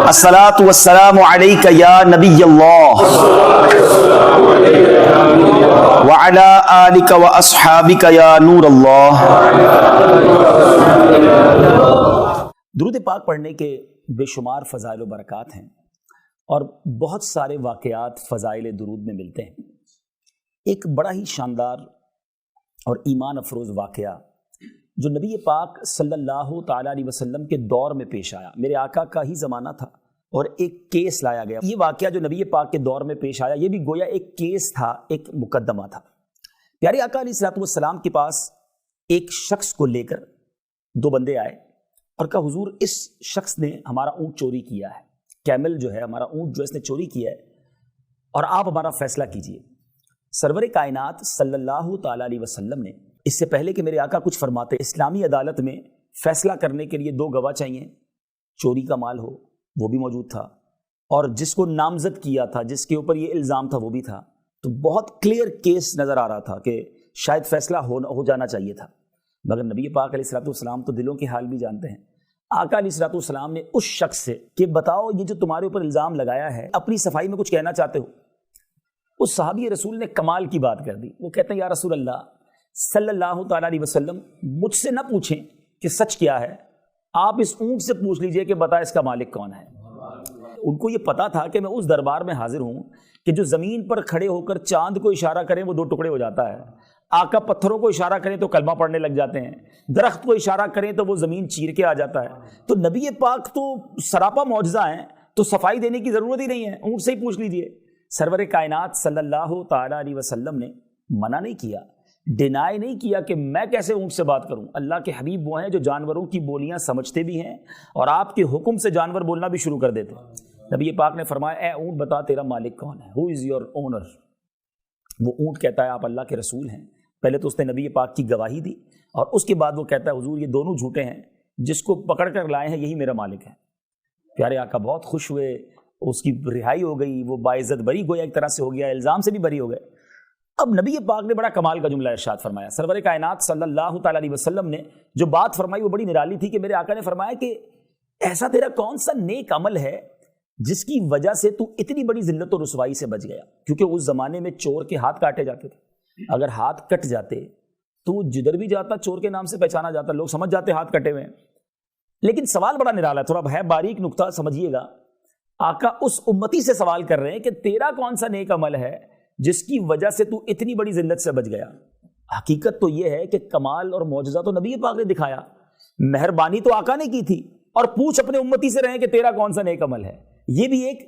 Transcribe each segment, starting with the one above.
الصلاۃ والسلام علیک یا نبی اللہ وعلی آلک واصحابک یا نور اللہ۔ درود پاک پڑھنے کے بے شمار فضائل و برکات ہیں اور بہت سارے واقعات فضائل درود میں ملتے ہیں۔ ایک بڑا ہی شاندار اور ایمان افروز واقعہ جو نبی پاک صلی اللہ تعالیٰ علیہ وسلم کے دور میں پیش آیا، میرے آقا کا ہی زمانہ تھا اور ایک کیس لایا گیا۔ یہ واقعہ جو نبی پاک کے دور میں پیش آیا یہ بھی گویا ایک کیس تھا، ایک مقدمہ تھا۔ پیارے آقا علیہ الصلوۃ والسلام کے پاس ایک شخص کو لے کر دو بندے آئے اور کہا حضور اس شخص نے ہمارا اونٹ چوری کیا ہے، کیمل جو ہے ہمارا اونٹ جو اس نے چوری کیا ہے اور آپ ہمارا فیصلہ کیجئے۔ سرور کائنات صلی اللہ تعالیٰ علیہ وسلم نے اس سے پہلے کہ میرے آقا کچھ فرماتے، اسلامی عدالت میں فیصلہ کرنے کے لیے دو گواہ چاہیے، چوری کا مال ہو وہ بھی موجود تھا اور جس کو نامزد کیا تھا، جس کے اوپر یہ الزام تھا وہ بھی تھا، تو بہت کلیئر کیس نظر آ رہا تھا کہ شاید فیصلہ ہو جانا چاہیے تھا۔ مگر نبی پاک علیہ الصلوۃ والسلام تو دلوں کے حال بھی جانتے ہیں۔ آقا علیہ الصلوۃ والسلام نے اس شخص سے کہ بتاؤ یہ جو تمہارے اوپر الزام لگایا ہے اپنی صفائی میں کچھ کہنا چاہتے ہو؟ اس صحابی رسول نے کمال کی بات کر دی۔ وہ کہتے ہیں یا رسول اللہ صلی اللہ تعالیٰ علیہ وسلم مجھ سے نہ پوچھیں کہ سچ کیا ہے، آپ اس اونٹ سے پوچھ لیجئے کہ بتا اس کا مالک کون ہے۔ ان کو یہ پتا تھا کہ میں اس دربار میں حاضر ہوں کہ جو زمین پر کھڑے ہو کر چاند کو اشارہ کریں وہ دو ٹکڑے ہو جاتا ہے، آقا پتھروں کو اشارہ کریں تو کلمہ پڑھنے لگ جاتے ہیں، درخت کو اشارہ کریں تو وہ زمین چیر کے آ جاتا ہے۔ تو نبی پاک تو سراپا معجزہ ہیں، تو صفائی دینے کی ضرورت ہی نہیں ہے، اونٹ سے ہی پوچھ لیجئے۔ سرور کائنات صلی اللہ تعالیٰ علیہ وسلم نے منع نہیں کیا، ڈینائی نہیں کیا کہ میں کیسے اونٹ سے بات کروں۔ اللہ کے حبیب وہ ہیں جو جانوروں کی بولیاں سمجھتے بھی ہیں اور آپ کے حکم سے جانور بولنا بھی شروع کر دیتے ہیں۔ نبی پاک نے فرمایا اے اونٹ بتا تیرا مالک کون ہے، ہو از یور اونر؟ وہ اونٹ کہتا ہے آپ اللہ کے رسول ہیں۔ پہلے تو اس نے نبی پاک کی گواہی دی اور اس کے بعد وہ کہتا ہے حضور یہ دونوں جھوٹے ہیں، جس کو پکڑ کر لائے ہیں یہی میرا مالک ہے۔ پیارے آقا بہت خوش ہوئے، اس کی رہائی ہو گئی، وہ باعزت بری گویا ایک طرح سے ہو گیا، الزام سے بھی بری ہو گئے۔ اب نبی پاک نے بڑا کمال کا جملہ ارشاد فرمایا۔ سرور کائنات صلی اللہ تعالیٰ علیہ وسلم نے جو بات فرمائی وہ بڑی نرالی تھی کہ میرے آقا نے فرمایا کہ ایسا تیرا کون سا نیک عمل ہے جس کی وجہ سے تو اتنی بڑی ذلت و رسوائی سے بچ گیا؟ کیونکہ اس زمانے میں چور کے ہاتھ کاٹے جاتے تھے، اگر ہاتھ کٹ جاتے تو وہ جدھر بھی جاتا چور کے نام سے پہچانا جاتا، لوگ سمجھ جاتے ہاتھ کٹے ہوئے ہیں۔ لیکن سوال بڑا نرالا ہے، تھوڑا ہے باریک نقطہ سمجھیے گا۔ آقا اس امتی سے سوال کر رہے ہیں کہ تیرا کون سا نیک عمل ہے جس کی وجہ سے تو اتنی بڑی ذلت سے بچ گیا؟ حقیقت تو یہ ہے کہ کمال اور معجزہ تو نبی پاک نے دکھایا، مہربانی تو آقا نے کی تھی، اور پوچھ اپنے امتی سے رہے کہ تیرا کون سا نیک عمل ہے۔ یہ بھی ایک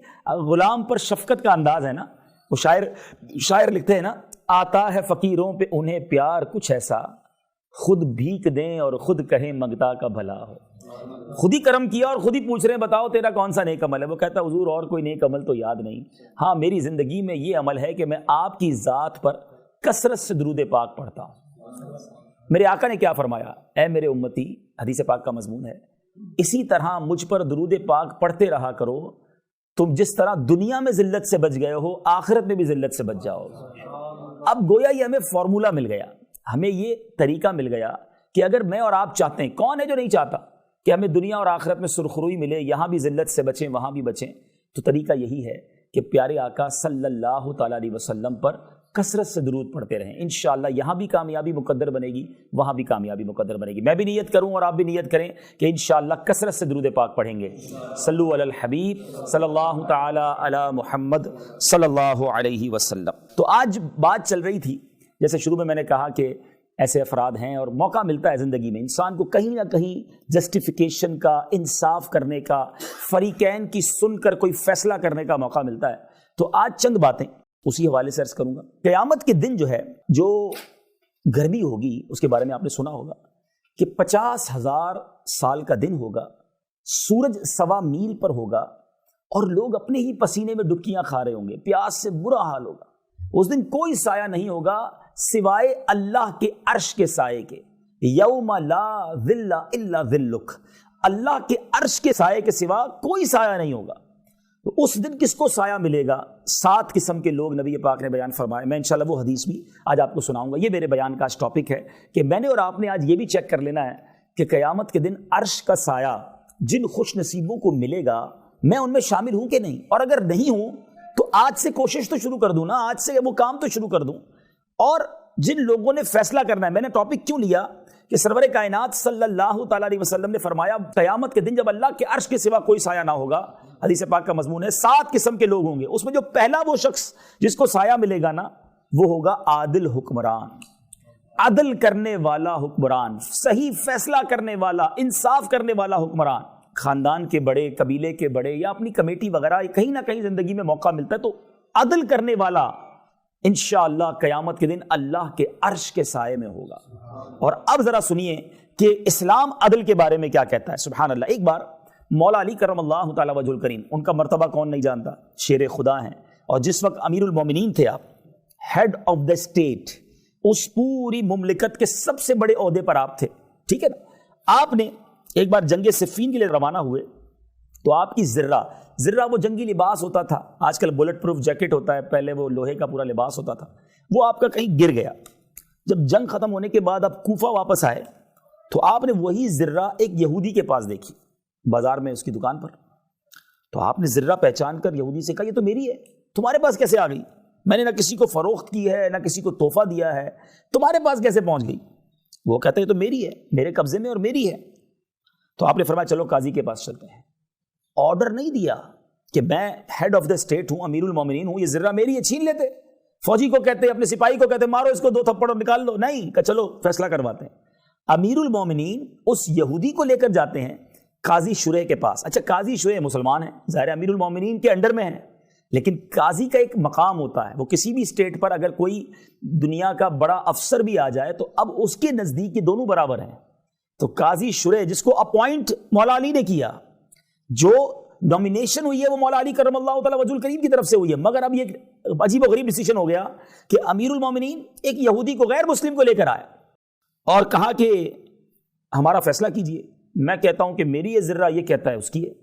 غلام پر شفقت کا انداز ہے نا۔ وہ شاعر لکھتے ہیں نا، آتا ہے فقیروں پہ انہیں پیار کچھ ایسا، خود بھیک دیں اور خود کہیں منگتا کا بھلا ہو۔ خود ہی کرم کیا اور خود ہی پوچھ رہے ہیں بتاؤ تیرا کون سا نیک عمل ہے۔ وہ کہتا ہے حضور اور کوئی نیک عمل تو یاد نہیں، ہاں میری زندگی میں یہ عمل ہے کہ میں آپ کی ذات پر کثرت سے درود پاک پڑھتا ہوں۔ میرے آقا نے کیا فرمایا؟ اے میرے امتی، حدیث پاک کا مضمون ہے، اسی طرح مجھ پر درود پاک پڑھتے رہا کرو، تم جس طرح دنیا میں ذلت سے بچ گئے ہو آخرت میں بھی ذلت سے بچ جاؤ۔ اب گویا یہ ہمیں فارمولا مل گیا، ہمیں یہ طریقہ مل گیا کہ اگر میں اور آپ چاہتے ہیں، کون ہے جو نہیں چاہتا کہ ہمیں دنیا اور آخرت میں سرخروئی ملے، یہاں بھی ذلت سے بچیں وہاں بھی بچیں، تو طریقہ یہی ہے کہ پیارے آقا صلی اللہ تعالیٰ علیہ وسلم پر کثرت سے درود پڑھتے رہیں۔ انشاءاللہ یہاں بھی کامیابی مقدر بنے گی، وہاں بھی کامیابی مقدر بنے گی۔ میں بھی نیت کروں اور آپ بھی نیت کریں کہ انشاءاللہ کثرت سے درود پاک پڑھیں گے۔ صلو علی الحبیب صلی اللہ تعالیٰ علی محمد صلی اللہ علیہ وسلم۔ تو آج بات چل رہی تھی، جیسے شروع میں نے کہا کہ ایسے افراد ہیں اور موقع ملتا ہے زندگی میں انسان کو کہیں نہ کہیں جسٹیفیکیشن کا، انصاف کرنے کا، فریقین کی سن کر کوئی فیصلہ کرنے کا موقع ملتا ہے۔ تو آج چند باتیں اسی حوالے سے عرض کروں گا۔ قیامت کے دن جو ہے، جو گرمی ہوگی اس کے بارے میں آپ نے سنا ہوگا کہ 50,000 سال کا دن ہوگا، سورج 1.25 میل پر ہوگا اور لوگ اپنے ہی پسینے میں ڈبکیاں کھا رہے ہوں گے، پیاس سے برا حال ہوگا۔ اس دن کوئی سایہ نہیں ہوگا سوائے اللہ کے عرش کے سائے کے، یوم لا ظل الا ظلک، اللہ کے عرش کے سائے کے سوا کوئی سایہ نہیں ہوگا۔ تو اس دن کس کو سایہ ملے گا؟ 7 قسم کے لوگ نبی پاک نے بیان فرمائے۔ میں انشاءاللہ وہ حدیث بھی آج آپ کو سناؤں گا۔ یہ میرے بیان کا آج ٹاپک ہے کہ میں نے اور آپ نے آج یہ بھی چیک کر لینا ہے کہ قیامت کے دن عرش کا سایہ جن خوش نصیبوں کو ملے گا میں ان میں شامل ہوں کہ نہیں, اور اگر نہیں ہوں تو آج سے کوشش تو شروع کر دوں نا, آج سے وہ کام تو شروع کر دوں. اور جن لوگوں نے فیصلہ کرنا ہے, میں نے ٹاپک کیوں لیا کہ سرور کائنات صلی اللہ تعالیٰ علیہ وسلم نے فرمایا قیامت کے دن جب اللہ کے عرش کے سوا کوئی سایہ نہ ہوگا, حدیث پاک کا مضمون ہے, 7 قسم کے لوگ ہوں گے, اس میں جو پہلا وہ شخص جس کو سایہ ملے گا نا وہ ہوگا عادل حکمران, عدل کرنے والا حکمران, صحیح فیصلہ کرنے والا, انصاف کرنے والا حکمران. خاندان کے بڑے, قبیلے کے بڑے یا اپنی کمیٹی وغیرہ کہیں نہ کہیں زندگی میں موقع ملتا ہے تو عدل کرنے والا انشاءاللہ قیامت کے دن اللہ کے عرش کے سائے میں ہوگا. اور اب ذرا سنیے کہ اسلام عدل کے بارے میں کیا کہتا ہے. سبحان اللہ. ایک بار مولا علی کرم اللہ تعالی وجہ الکریم, ان کا مرتبہ کون نہیں جانتا, شیر خدا ہیں, اور جس وقت امیر المومنین تھے آپ, ہیڈ آف دا اسٹیٹ, اس پوری مملکت کے سب سے بڑے عہدے پر آپ تھے, ٹھیک ہے نا. آپ نے ایک بار جنگ صفین کے لیے روانہ ہوئے تو آپ کی زرہ وہ جنگی لباس ہوتا تھا, آج کل بلٹ پروف جیکٹ ہوتا ہے, پہلے وہ لوہے کا پورا لباس ہوتا تھا, وہ آپ کا کہیں گر گیا. جب جنگ ختم ہونے کے بعد آپ کوفہ واپس آئے تو آپ نے وہی زرہ ایک یہودی کے پاس دیکھی بازار میں, اس کی دکان پر. تو آپ نے زرہ پہچان کر یہودی سے کہا یہ تو میری ہے, تمہارے پاس کیسے آ گئی؟ میں نے نہ کسی کو فروخت کی ہے, نہ کسی کو تحفہ دیا ہے, تمہارے پاس کیسے پہنچ گئی؟ وہ کہتے ہیں تو میری ہے, میرے قبضے میں اور میری ہے. تو آپ نے فرمایا چلو قاضی کے پاس چلتے ہیں. آرڈر نہیں دیا کہ میں ہیڈ آف دا اسٹیٹ ہوں, امیر المومنین ہوں, یہ زرہ میری ہے, چھین لیتے. فوجی کو کہتے, اپنے سپاہی کو کہتے مارو اس کو 2 تھپڑ اور نکال لو, نہیں کہ چلو فیصلہ کرواتے ہیں. امیر المومنین اس یہودی کو لے کر جاتے ہیں قاضی شریح کے پاس. اچھا قاضی شریح مسلمان ہیں, ظاہر امیر المومنین کے انڈر میں ہیں, لیکن قاضی کا ایک مقام ہوتا ہے, وہ کسی بھی اسٹیٹ پر اگر کوئی دنیا کا بڑا افسر بھی آ جائے تو اب اس کے نزدیک یہ دونوں برابر ہیں. تو قاضی شریح جس کو اپوائنٹ مولا علی نے کیا, جو نومینیشن ہوئی ہے وہ مولا علی کرم اللہ تعالی وجہ الکریم کی طرف سے ہوئی ہے, مگر اب یہ عجیب و غریب ڈیسیجن ہو گیا کہ امیر المومنین ایک یہودی کو, غیر مسلم کو لے کر آیا اور کہا کہ ہمارا فیصلہ کیجئے. میں کہتا ہوں کہ میری یہ ذرہ, یہ کہتا ہے اس کی ہے.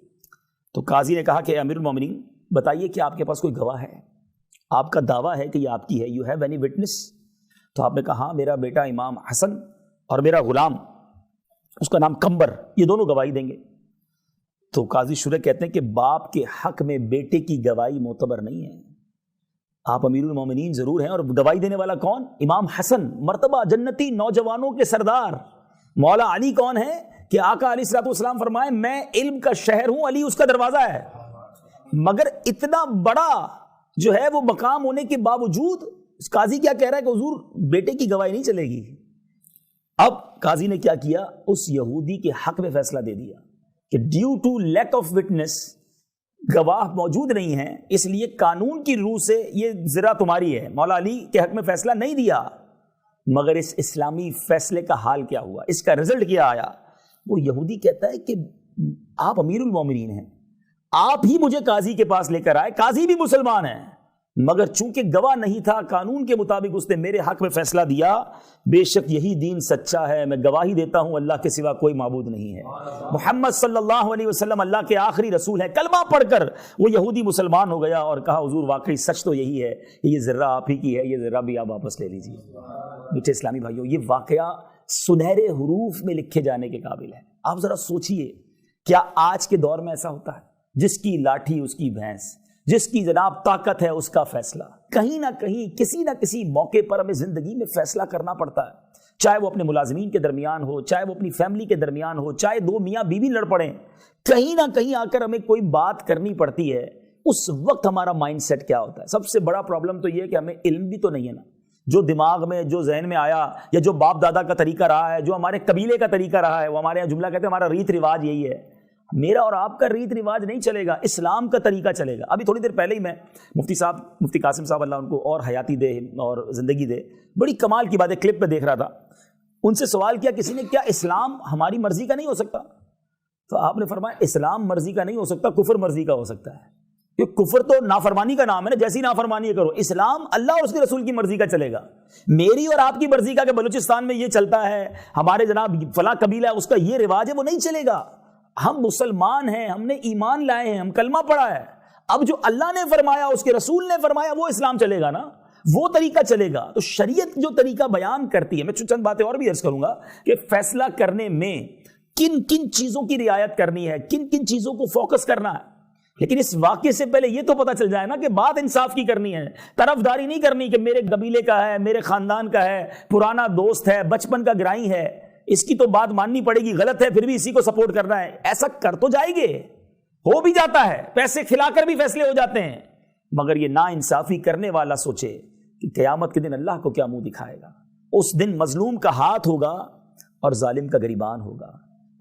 تو قاضی نے کہا کہ امیر المومنین بتائیے کہ آپ کے پاس کوئی گواہ ہے, آپ کا دعویٰ ہے کہ یہ آپ کی ہے, یو ہیو اینی وٹنس؟ تو آپ نے کہا ہاں, میرا بیٹا امام حسن اور میرا غلام, اس کا نام کمبر, یہ دونوں گواہی دیں گے. تو قاضی شریح کہتے ہیں کہ باپ کے حق میں بیٹے کی گواہی معتبر نہیں ہے. آپ امیر المومنین ضرور ہیں, اور گواہی دینے والا کون؟ امام حسن, مرتبہ جنتی نوجوانوں کے سردار. مولا علی کون ہے کہ آقا علیہ الصلوۃ والسلام فرمائے میں علم کا شہر ہوں, علی اس کا دروازہ ہے. مگر اتنا بڑا جو ہے وہ مقام ہونے کے باوجود قاضی کیا کہہ رہا ہے کہ حضور بیٹے کی گواہی نہیں چلے گی. اب قاضی نے کیا کیا, اس یہودی کے حق میں فیصلہ دے دیا کہ due to lack of witness, گواہ موجود نہیں ہیں, اس لیے قانون کی روح سے یہ ذرہ تمہاری ہے. مولا علی کے حق میں فیصلہ نہیں دیا. مگر اس اسلامی فیصلے کا حال کیا ہوا, اس کا رزلٹ کیا آیا؟ وہ یہودی کہتا ہے کہ آپ امیر المومنین ہیں, آپ ہی مجھے قاضی کے پاس لے کر آئے, قاضی بھی مسلمان ہیں, مگر چونکہ گواہ نہیں تھا قانون کے مطابق اس نے میرے حق میں فیصلہ دیا. بے شک یہی دین سچا ہے, میں گواہی دیتا ہوں اللہ کے سوا کوئی معبود نہیں ہے, محمد صلی اللہ علیہ وسلم اللہ کے آخری رسول ہے. کلمہ پڑھ کر وہ یہودی مسلمان ہو گیا اور کہا حضور واقعی سچ تو یہی ہے, یہ ذرہ آپ ہی کی ہے, یہ ذرہ بھی آپ واپس لے لیجیے. میٹھے اسلامی بھائیوں, یہ واقعہ سنہرے حروف میں لکھے جانے کے قابل ہے. آپ ذرا سوچئے, کیا آج کے دور میں ایسا ہوتا ہے؟ جس کی لاٹھی اس کی بھینس, جس کی جناب طاقت ہے اس کا فیصلہ. کہیں نہ کہیں کسی نہ کسی موقع پر ہمیں زندگی میں فیصلہ کرنا پڑتا ہے, چاہے وہ اپنے ملازمین کے درمیان ہو, چاہے وہ اپنی فیملی کے درمیان ہو, چاہے 2 میاں بیوی لڑ پڑیں, کہیں نہ کہیں آ کر ہمیں کوئی بات کرنی پڑتی ہے. اس وقت ہمارا مائنڈ سیٹ کیا ہوتا ہے؟ سب سے بڑا پرابلم تو یہ ہے کہ ہمیں علم بھی تو نہیں ہے نا. جو دماغ میں, جو ذہن میں آیا, یا جو باپ دادا کا طریقہ رہا ہے, جو ہمارے قبیلے کا طریقہ رہا ہے, وہ ہمارے یہاں جملہ کہتے ہیں ہمارا ریت رواج یہی ہے. میرا اور آپ کا ریت رواج نہیں چلے گا, اسلام کا طریقہ چلے گا. ابھی تھوڑی دیر پہلے ہی میں مفتی قاسم صاحب اللہ ان کو اور حیاتی دے اور زندگی دے, بڑی کمال کی بات ہے, کلپ پہ دیکھ رہا تھا, ان سے سوال کیا کسی نے, کیا اسلام ہماری مرضی کا نہیں ہو سکتا؟ تو آپ نے فرمایا اسلام مرضی کا نہیں ہو سکتا, کفر مرضی کا ہو سکتا ہے. کہ کفر تو نافرمانی کا نام ہے نا, جیسی نافرمانی کرو. اسلام اللہ اور اس کے رسول کی مرضی کا چلے گا. میری اور آپ کی مرضی کا کہ بلوچستان میں یہ چلتا ہے, ہمارے جناب فلاں قبیلہ ہے اس کا یہ رواج ہے, وہ نہیں چلے گا. ہم مسلمان ہیں, ہم نے ایمان لائے ہیں, ہم کلمہ پڑھا ہے. اب جو اللہ نے فرمایا, اس کے رسول نے فرمایا, وہ اسلام چلے گا نا, وہ طریقہ چلے گا. تو شریعت جو طریقہ بیان کرتی ہے, میں چند باتیں اور بھی عرض کروں گا کہ فیصلہ کرنے میں کن کن چیزوں کی رعایت کرنی ہے, کن کن چیزوں کو فوکس کرنا ہے. لیکن اس واقعے سے پہلے یہ تو پتہ چل جائے نا کہ بات انصاف کی کرنی ہے، طرفداری نہیں کرنی کہ میرے قبیلے کا ہے، میرے خاندان کا ہے، پرانا دوست ہے، بچپن کا گرائی ہے، اس کی تو بات ماننی پڑے گی، غلط ہے پھر بھی اسی کو سپورٹ کرنا ہے. ایسا کر تو جائیں گے، ہو بھی جاتا ہے، پیسے کھلا کر بھی فیصلے ہو جاتے ہیں، مگر یہ نا انصافی کرنے والا سوچے کہ قیامت کے دن اللہ کو کیا منہ دکھائے گا. اس دن مظلوم کا ہاتھ ہوگا اور ظالم کا گریبان ہوگا،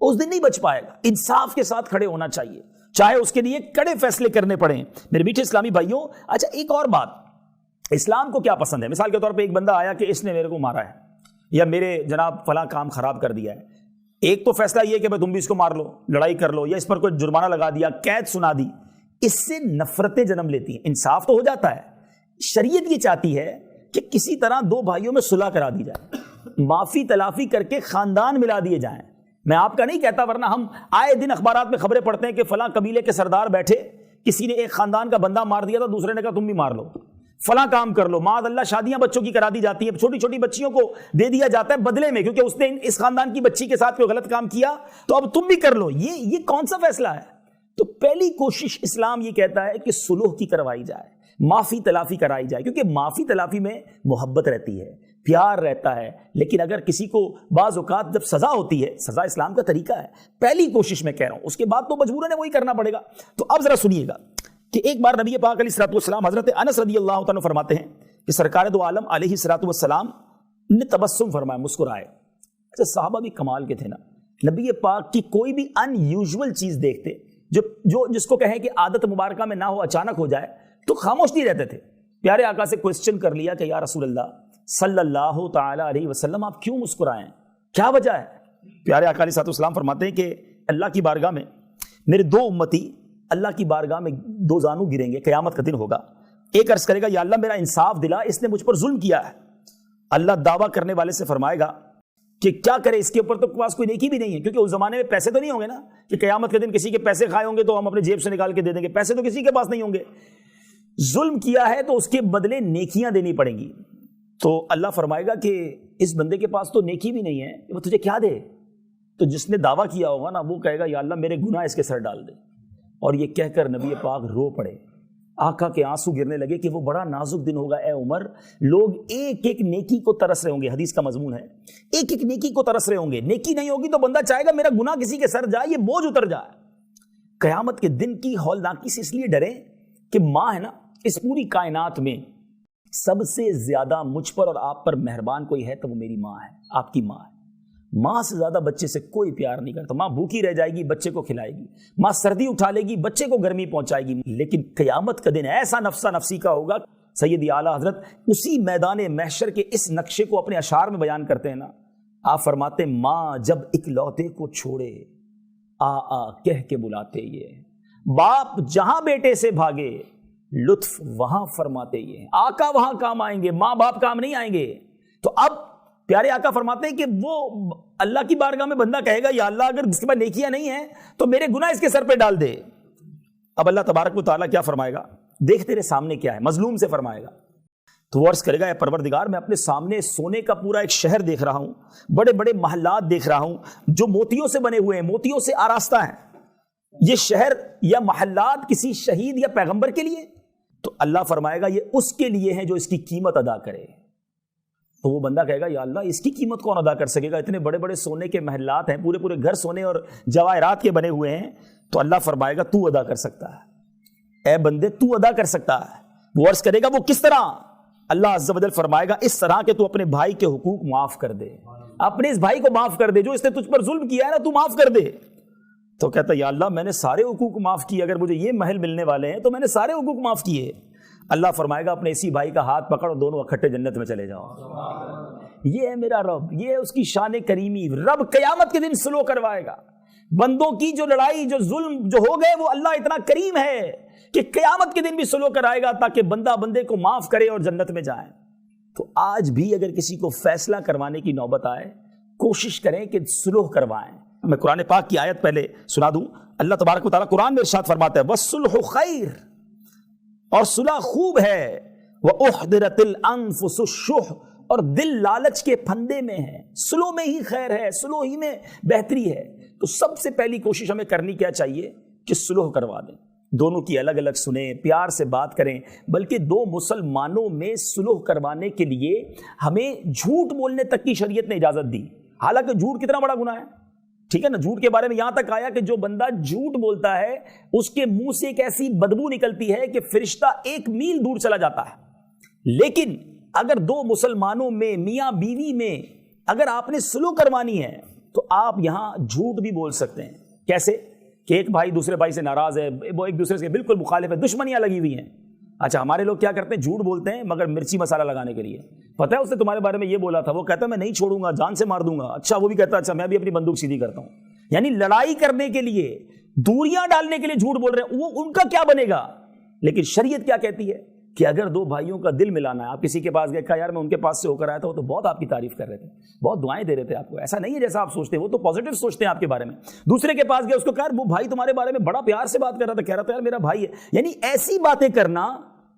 اس دن نہیں بچ پائے گا. انصاف کے ساتھ کھڑے ہونا چاہیے، چاہے اس کے لیے کڑے فیصلے کرنے پڑیں. میرے میٹھے اسلامی بھائیوں، اچھا ایک اور بات، اسلام کو کیا پسند ہے؟ مثال کے طور پہ ایک بندہ آیا کہ اس نے میرے کو مارا ہے یا میرے جناب فلاں کام خراب کر دیا ہے. ایک تو فیصلہ یہ کہ تم بھی اس کو مار لو، لڑائی کر لو، یا اس پر کوئی جرمانہ لگا دیا، قید سنا دی. اس سے نفرتیں جنم لیتی ہیں. انصاف تو ہو جاتا ہے، شریعت یہ چاہتی ہے کہ کسی طرح دو بھائیوں میں صلح کرا دی جائے، معافی تلافی کر کے خاندان ملا دیے جائیں. میں آپ کا نہیں کہتا، ورنہ ہم آئے دن اخبارات میں خبریں پڑھتے ہیں کہ فلاں قبیلے کے سردار بیٹھے، کسی نے ایک خاندان کا بندہ مار دیا تھا، دوسرے نے کہا تم بھی مار لو، فلاں کام کر لو. معاذ اللہ شادیاں بچوں کی کرا دی جاتی ہیں، چھوٹی چھوٹی بچیوں کو دے دیا جاتا ہے بدلے میں، کیونکہ اس نے اس خاندان کی بچی کے ساتھ کوئی غلط کام کیا تو اب تم بھی کر لو. یہ کون سا فیصلہ ہے؟ تو پہلی کوشش اسلام یہ کہتا ہے کہ صلح کی کروائی جائے، معافی تلافی کرائی جائے، کیونکہ معافی تلافی میں محبت رہتی ہے، پیار رہتا ہے. لیکن اگر کسی کو بعض اوقات جب سزا ہوتی ہے، سزا اسلام کا طریقہ ہے، پہلی کوشش میں کہہ رہا ہوں، اس کے بعد تو مجبوراً وہی کرنا پڑے گا. تو اب ذرا سنیے گا کہ ایک بار نبی پاک علیہ الصلوۃ والسلام حضرت انس رضی اللہ تعالیٰ فرماتے ہیں کہ سرکار دو عالم علیہ الصلوۃ والسلام نے تبسم فرمایا، مسکرائے. اچھا صحابہ بھی کمال کے تھے نا، نبی پاک کی کوئی بھی ان یوزول چیز دیکھتے جو جس کو کہیں کہ عادت مبارکہ میں نہ ہو، اچانک ہو جائے تو خاموش نہیں رہتے تھے. پیارے آقا سے کوسچن کر لیا کہ یا رسول اللہ صلی اللہ تعالی علیہ وسلم آپ کیوں مسکرائیں، کیا وجہ ہے؟ پیارے آقا علیہ الصلوۃ والسلام فرماتے ہیں کہ اللہ کی بارگاہ میں میرے دو امتی اللہ کی بارگاہ میں دو زانو گریں گے، قیامت کا دن ہوگا. ایک عرض کرے گا یا اللہ میرا انصاف دلا، اس نے مجھ پر ظلم کیا ہے. اللہ دعویٰ کرنے والے سے فرمائے گا کہ کیا کرے، اس کے اوپر تو پاس کوئی نیکی بھی نہیں ہے، کیونکہ اس زمانے میں پیسے تو نہیں ہوں گے نا کہ قیامت کے دن کسی کے پیسے کھائے ہوں گے تو ہم اپنے جیب سے نکال کے دے دیں گے، پیسے تو کسی کے پاس نہیں ہوں گے. ظلم کیا ہے تو اس کے بدلے نیکیاں دینی پڑیں گی. تو اللہ فرمائے گا کہ اس بندے کے پاس تو نیکی بھی نہیں ہے، وہ تجھے کیا دے؟ تو جس نے دعویٰ کیا ہوگا نا وہ کہے گا یا اللہ میرے گناہ اس کے سر ڈال دے. اور یہ کہہ کر نبی پاک رو پڑے، آقا کے آنسو گرنے لگے کہ وہ بڑا نازک دن ہوگا اے عمر. لوگ ایک ایک نیکی کو ترس رہے ہوں گے، حدیث کا مضمون ہے، ایک ایک نیکی کو ترس رہے ہوں گے. نیکی نہیں ہوگی تو بندہ چاہے گا میرا گناہ کسی کے سر جائے، یہ بوجھ اتر جائے. قیامت کے دن کی ہولناکی سے اس لیے ڈریں کہ ماں ہے نا، اس پوری کائنات میں سب سے زیادہ مجھ پر اور آپ پر مہربان کوئی ہے تو وہ میری ماں ہے، آپ کی ماں ہے. ماں سے زیادہ بچے سے کوئی پیار نہیں کرتا. ماں بھوکی رہ جائے گی، بچے کو کھلائے گی، ماں سردی اٹھا لے گی، بچے کو گرمی پہنچائے گی. لیکن قیامت کا دن ایسا نفسا نفسی کا ہوگا. سیدی اعلیٰ حضرت اسی میدان محشر کے اس نقشے کو اپنے اشعار میں بیان کرتے ہیں نا. آپ فرماتے ہیں ماں جب اکلوتے کو چھوڑے آ کہہ کے بلاتے یہ، باپ جہاں بیٹے سے بھاگے لطف وہاں فرماتے یہ. آقا وہاں کام آئیں گے، ماں باپ کام نہیں آئیں گے. تو اب پیارے آقا فرماتے ہیں کہ وہ اللہ کی بارگاہ میں بندہ کہے گا یا اللہ اگر اس کے بعد نیکیاں نہیں ہیں تو میرے گناہ اس کے سر پہ ڈال دے. اب اللہ تبارک و تعالیٰ کیا فرمائے گا؟ دیکھ تیرے سامنے کیا ہے، مظلوم سے فرمائے گا. تو وہ عرض کرے گا اے پروردگار میں اپنے سامنے سونے کا پورا ایک شہر دیکھ رہا ہوں، بڑے بڑے محلات دیکھ رہا ہوں جو موتیوں سے بنے ہوئے ہیں، موتیوں سے آراستہ ہیں. یہ شہر یا محلات کسی شہید یا پیغمبر کے لیے؟ تو اللہ فرمائے گا یہ اس کے لیے ہیں جو اس کی قیمت ادا کرے. تو وہ بندہ کہے گا یا اللہ اس کی قیمت کون ادا کر سکے گا؟ اتنے بڑے بڑے سونے کے محلات ہیں، پورے پورے گھر سونے اور جواہرات کے بنے ہوئے ہیں. تو اللہ فرمائے گا تو ادا کر سکتا ہے، اے بندے تو ادا کر سکتا ہے. وہ عرض کرے گا وہ کس طرح؟ اللہ عز و جل فرمائے گا اس طرح کہ تو اپنے بھائی کے حقوق معاف کر دے، اپنے اس بھائی کو معاف کر دے جو اس نے تجھ پر ظلم کیا ہے نا، تو معاف کر دے. تو کہتا ہے یا اللہ میں نے سارے حقوق معاف کیے، اگر مجھے یہ محل ملنے والے ہیں تو میں نے سارے حقوق معاف کیے. اللہ فرمائے گا اپنے اسی بھائی کا ہاتھ پکڑ اور دونوں اکٹھے جنت میں چلے جاؤ. یہ ہے میرا رب، یہ ہے اس کی شان کریمی. رب قیامت کے دن سلو کروائے گا. بندوں کی جو لڑائی جو ظلم جو ہو گئے وہ اللہ اتنا کریم ہے کہ قیامت کے دن بھی سلو کرائے گا تاکہ بندہ بندے کو معاف کرے اور جنت میں جائے. تو آج بھی اگر کسی کو فیصلہ کروانے کی نوبت آئے کوشش کریں کہ سلوح کروائیں. میں قرآن پاک کی آیت پہلے سنا دوں. اللہ تبارک و تعالیٰ قرآن میں ارشاد فرماتا ہے وَالصُّلْحُ خَيْرٌ، اور صلح خوب ہے. وَأُحْضِرَتِ الْأَنفُسُ الشُّحَّ، اور دل لالچ کے پھندے میں ہے. سلو میں ہی خیر ہے، سلو ہی میں بہتری ہے. تو سب سے پہلی کوشش ہمیں کرنی کیا چاہیے کہ سلوح کروا دیں. دونوں کی الگ الگ سنیں, پیار سے بات کریں, بلکہ دو مسلمانوں میں صلح کروانے کے لیے ہمیں جھوٹ بولنے تک کی شریعت نے اجازت دی. حالانکہ جھوٹ کتنا بڑا گناہ ہے, ٹھیک ہے نا. جھوٹ کے بارے میں یہاں تک آیا کہ جو بندہ جھوٹ بولتا ہے اس کے منہ سے ایک ایسی بدبو نکلتی ہے کہ فرشتہ 1 میل دور چلا جاتا ہے. لیکن اگر دو مسلمانوں میں, میاں بیوی میں اگر آپ نے صلح کروانی ہے تو آپ یہاں جھوٹ بھی بول سکتے ہیں. کیسے کہ ایک بھائی دوسرے بھائی سے ناراض ہے, وہ ایک دوسرے سے بالکل مخالف ہے, دشمنیاں لگی ہوئی ہیں. اچھا, ہمارے لوگ کیا کرتے ہیں, جھوٹ بولتے ہیں مگر مرچی مسالہ لگانے کے لیے. پتہ ہے اس نے تمہارے بارے میں یہ بولا تھا, وہ کہتا ہے میں نہیں چھوڑوں گا, جان سے مار دوں گا. اچھا, وہ بھی کہتا ہے اچھا میں بھی اپنی بندوق سیدھی کرتا ہوں. یعنی لڑائی کرنے کے لیے, دوریاں ڈالنے کے لیے جھوٹ بول رہے ہیں. وہ ان کا کیا بنے گا. لیکن شریعت کیا کہتی ہے کہ اگر دو بھائیوں کا دل ملانا ہے, آپ کسی کے پاس گئے, کہا یار میں ان کے پاس سے ہو کر آیا تھا, وہ تو بہت آپ کی تعریف کر رہے تھے, بہت دعائیں دے رہے تھے آپ کو, ایسا نہیں ہے جیسا آپ سوچتے ہیں, وہ تو پازیٹیو سوچتے ہیں آپ کے بارے میں. دوسرے کے پاس گئے, اس کو کہا وہ بھائی تمہارے بارے میں بڑا پیار سے بات کر رہا تھا, کہہ رہا تھا یار میرا بھائی ہے. یعنی ایسی باتیں کرنا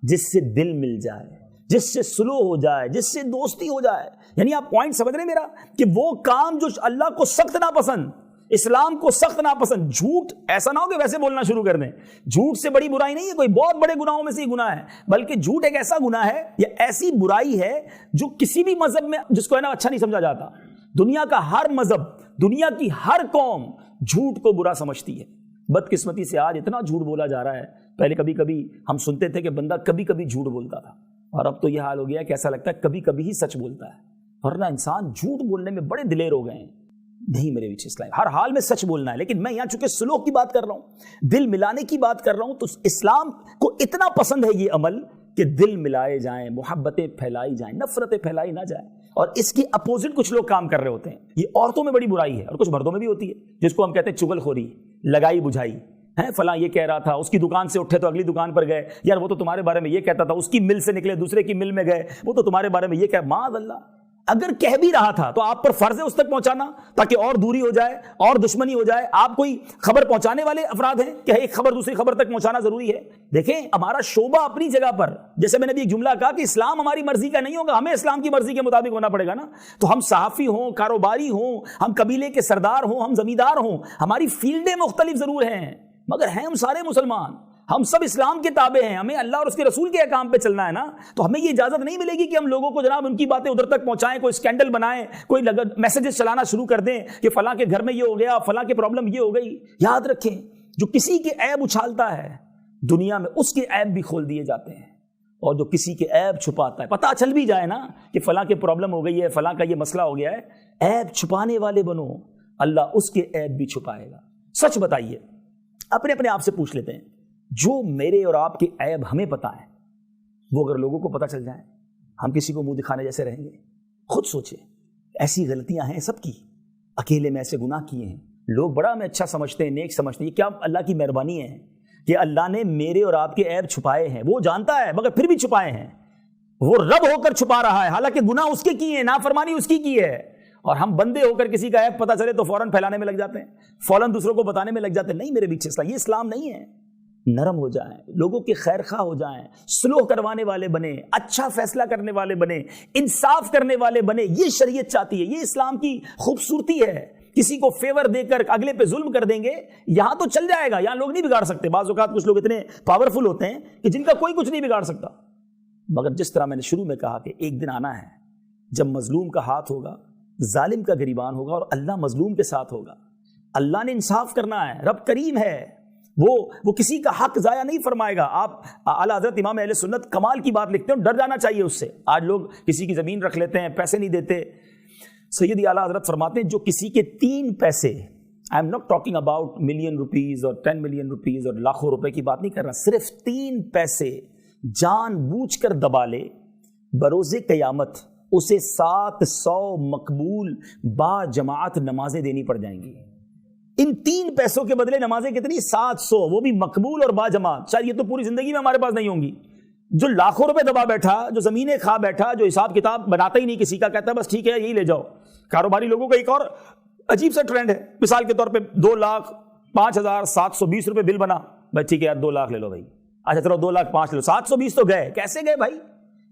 جس سے دل مل جائے, جس سے سلو ہو جائے, جس سے دوستی ہو جائے. یعنی آپ پوائنٹ سمجھ رہے ہیں میرا, کہ وہ کام جو اللہ کو سخت ناپسند, اسلام کو سخت ناپسند. جھوٹ ایسا نہ ہو کہ ویسے بولنا شروع کر دیں. جھوٹ سے بڑی برائی نہیں ہے, کوئی بہت بڑے گناہوں میں سے ہی گناہ ہے, بلکہ جھوٹ ایک ایسا گناہ ہے یا ایسی برائی ہے جو کسی بھی مذہب میں جس کو ہے نا اچھا نہیں سمجھا جاتا. دنیا کا ہر مذہب, دنیا کی ہر قوم جھوٹ کو برا سمجھتی ہے. بدقسمتی سے آج اتنا جھوٹ بولا جا رہا ہے. پہلے کبھی کبھی ہم سنتے تھے کہ بندہ کبھی کبھی جھوٹ بولتا تھا, اور اب تو یہ حال ہو گیا کہ ایسا لگتا ہے کبھی کبھی ہی سچ بولتا ہے. ورنہ انسان جھوٹ بولنے میں بڑے دلیر ہو گئے ہیں. نہیں میرے پیچھے اسلام, ہر حال میں سچ بولنا ہے. لیکن میں یہاں چونکہ سلوک کی بات کر رہا ہوں, دل ملانے کی بات کر رہا ہوں, تو اسلام کو اتنا پسند ہے یہ عمل کہ دل ملائے جائیں, محبتیں پھیلائی جائیں, نفرتیں پھیلائی نہ جائیں. اور اس کی اپوزٹ کچھ لوگ کام کر رہے ہوتے ہیں. یہ عورتوں میں بڑی برائی ہے اور کچھ مردوں میں بھی ہوتی ہے, جس کو ہم کہتے ہیں چغل خوری, لگائی بجھائی. فلاں یہ کہہ رہا تھا, اس کی دکان سے اٹھے تو اگلی دکان پر گئے, یار وہ تو تمہارے بارے میں یہ کہتا تھا, اس کی مل سے نکلے دوسرے کی مل میں گئے, وہ تو تمہارے بارے میں یہ کہہ. معاذ اللہ, اگر کہہ بھی رہا تھا تو آپ پر فرض ہے اس تک پہنچانا, تاکہ اور دوری ہو جائے, اور دشمنی ہو جائے. آپ کوئی خبر پہنچانے والے افراد ہیں کہ ایک خبر دوسری خبر تک پہنچانا ضروری ہے. دیکھیں ہمارا شعبہ اپنی جگہ پر, جیسے میں نے بھی ایک جملہ کہا کہ اسلام ہماری مرضی کا نہیں ہوگا, ہمیں اسلام کی مرضی کے مطابق ہونا پڑے گا نا. تو ہم صحافی ہوں, کاروباری ہوں, ہم قبیلے کے سردار ہوں, ہم زمیندار ہوں, ہماری فیلڈیں مختلف ضرور ہیں, مگر ہیں ہم سارے مسلمان, ہم سب اسلام کے تابع ہیں. ہمیں اللہ اور اس کے رسول کے احکام پہ چلنا ہے نا. تو ہمیں یہ اجازت نہیں ملے گی کہ ہم لوگوں کو جناب ان کی باتیں ادھر تک پہنچائیں, کوئی اسکینڈل بنائیں, کوئی میسیجز چلانا شروع کر دیں کہ فلاں کے گھر میں یہ ہو گیا, فلاں کے پرابلم یہ ہو گئی. یاد رکھیں, جو کسی کے عیب اچھالتا ہے دنیا میں, اس کے عیب بھی کھول دیے جاتے ہیں. اور جو کسی کے عیب چھپاتا ہے, پتہ چل بھی جائے نا کہ فلاں کے پرابلم ہو گئی ہے, فلاں کا یہ مسئلہ ہو گیا ہے, عیب چھپانے والے بنو, اللہ اس کے عیب بھی چھپائے گا. سچ بتائیے, اپنے آپ سے پوچھ لیتے ہیں, جو میرے اور آپ کے عیب ہمیں پتا ہے, وہ اگر لوگوں کو پتا چل جائیں, ہم کسی کو منہ دکھانے جیسے رہیں گے؟ خود سوچیں, ایسی غلطیاں ہیں سب کی, اکیلے میں ایسے گناہ کیے ہیں, لوگ بڑا ہمیں اچھا سمجھتے ہیں, نیک سمجھتے ہیں. یہ کیا اللہ کی مہربانی ہے کہ اللہ نے میرے اور آپ کے عیب چھپائے ہیں. وہ جانتا ہے مگر پھر بھی چھپائے ہیں. وہ رب ہو کر چھپا رہا ہے, حالانکہ گناہ اس کے کیے ہیں, نافرمانی اس کی ہے. اور ہم بندے ہو کر کسی کا عیب پتہ چلے تو فوراً پھیلانے میں لگ جاتے ہیں, فوراً دوسروں کو بتانے میں لگ جاتے ہیں. نہیں میرے پیچھے اسلام, یہ اسلام نہیں ہے. نرم ہو جائیں, لوگوں کے خیر خواہ ہو جائیں, سلوح کروانے والے بنے, اچھا فیصلہ کرنے والے بنے, انصاف کرنے والے بنے. یہ شریعت چاہتی ہے, یہ اسلام کی خوبصورتی ہے. کسی کو فیور دے کر اگلے پہ ظلم کر دیں گے, یہاں تو چل جائے گا, یہاں لوگ نہیں بگاڑ سکتے. بعض اوقات کچھ لوگ اتنے پاورفل ہوتے ہیں کہ جن کا کوئی کچھ نہیں بگاڑ سکتا. مگر جس طرح میں نے شروع میں کہا کہ ایک دن آنا ہے جب مظلوم کا ہاتھ ہوگا, ظالم کا گریبان ہوگا, اور اللہ مظلوم کے ساتھ ہوگا. اللہ نے انصاف کرنا ہے, رب کریم ہے, وہ کسی کا حق ضائع نہیں فرمائے گا. آپ اعلیٰ حضرت امام اہل سنت کمال کی بات لکھتے ہیں, ڈر جانا چاہیے اس سے. آج لوگ کسی کی زمین رکھ لیتے ہیں, پیسے نہیں دیتے. سیدی اعلیٰ حضرت فرماتے ہیں جو کسی کے 3 پیسے, I am not talking about million rupees اور 10 ملین روپیز اور لاکھوں روپے کی بات نہیں کر رہا, صرف 3 پیسے جان بوجھ کر دبا لے, بروز قیامت اسے 700 مقبول با جماعت نمازیں دینی پڑ جائیں گی. ان 3 پیسوں کے بدلے نمازیں کتنی؟ 700, وہ بھی مقبول اور با جماعت. شاید یہ تو پوری زندگی میں ہمارے پاس نہیں ہوں گی. جو لاکھوں روپے دبا بیٹھا, جو زمینیں کھا بیٹھا, جو حساب کتاب بناتا ہی نہیں کسی کا, کہتا ہے بس ٹھیک ہے یہی لے جاؤ. کاروباری لوگوں کا ایک اور عجیب سا ٹرینڈ ہے. مثال کے طور پہ 2,05,720 روپے بل بنا, بھائی ٹھیک ہے یار 2 لاکھ لے لو بھائی. اچھا چلو 2,05,000 لے لو, 720 تو گئے. کیسے گئے بھائی؟